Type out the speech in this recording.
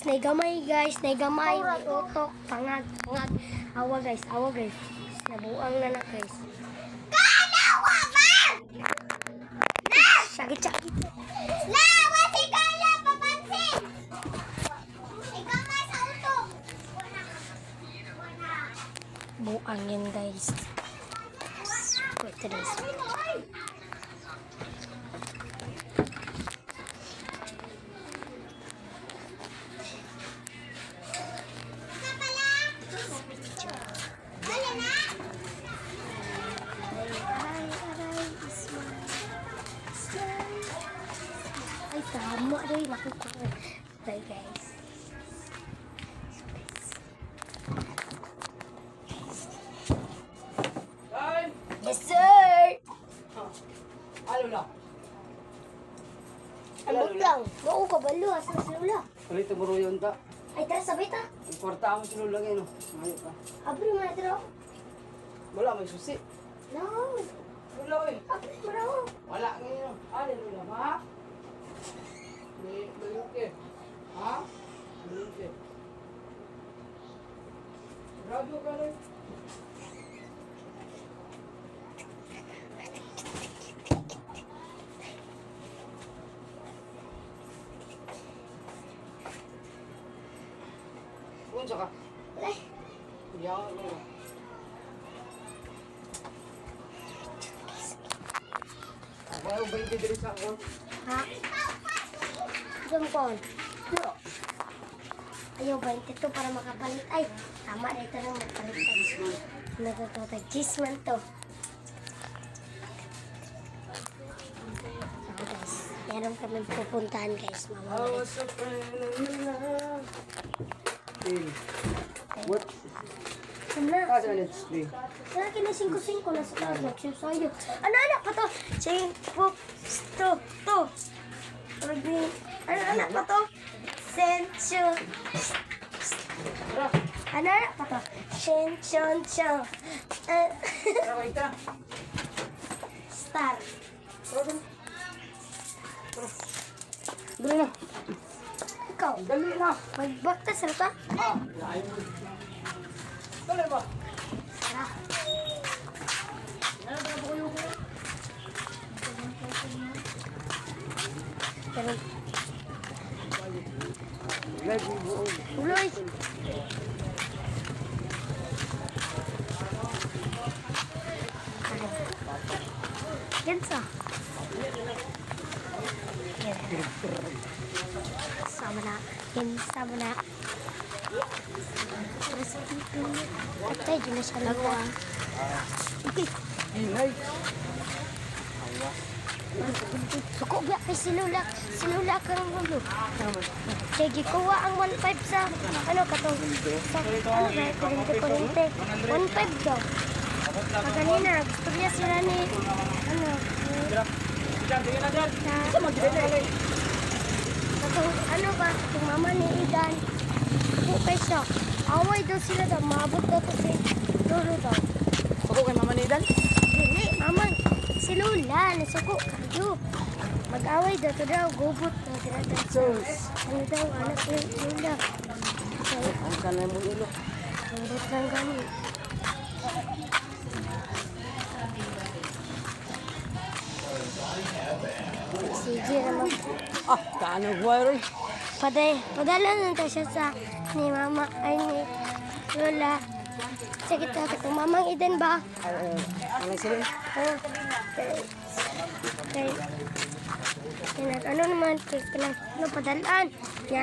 Nay gamay, may utok, pangag. Awa guys. Nabuang na guys. Kanawa ba? Sakit. Lawa si Carla, papansin! Ikaw nga sa utok. Buang yan guys. Wait, guys. Isa pa lang. Wala na. Ay, tama rin. Nakukuha. Bye guys. Yes, sir! Ano na? Ambot lang. Gao ka balo. Asa na sinula? Ulit tumuro yun ta. Ay, tara, sabay ta. Ang kwarta mo sinula ngayon. Ngayon ka. Abri mo na tira. Wala, may susi. No. Wala eh. Abri mo na. Wala ngayon. Ano nila ba? May maluke. Ha? Maluke. Radyo ka rin. Unsa ka? Ay, Yaw mo. Ayaw ba yung diri sa ako? ha? Dumpon. Ayaw, 22 para makapalit. Ay, tama na ito lang magpalit. Natututag. Chisman to. So guys, meron kami pupuntahan guys. I Mama. was a friend in love. What? Ano? Kasi let's play. Kaya kina 5-5 na sa taas. Nagsisayo. Ano pa to? 5, to. Ano pa to? Sensyo. Ano pa to? Sensyon. Tara, wait na. Star. Dali na. Ikaw. Dali na. Magbakta sa ka? Ah, layo mo. Dali ba? Tara. Ganun. Lagi buo. Uloy. Gensa. Sama na. Terus itu. Patay jenis kalawa. Inay. Suko biya kay sinula kang gulo. Kaya gikuha ang 1.5 sa ano katong sa ano ba kurente 1.5 daw. Kanina gusto niya sila ni ano Tingnan na dyan. sa Magdali. katong ano ba yung mama ni Idan. Bukay siya. Away daw sila daw. Maabot daw to si Lolo daw. Ako kay Mama Nidan. Dili, mama. Si Lola. Nasuko kayo. Mag-away daw to daw. Gubot daw. Ano daw, anak ni Lola. So, Ang sanay mo ulo. gubot lang gani. Sige naman. Ah, kaano buhay rin. Padala na daw siya sa ni mama ay ni Lola. Sige ta, katong mamang Eden ba? Ano sila? Oh, ano naman, ano padalaan. Yan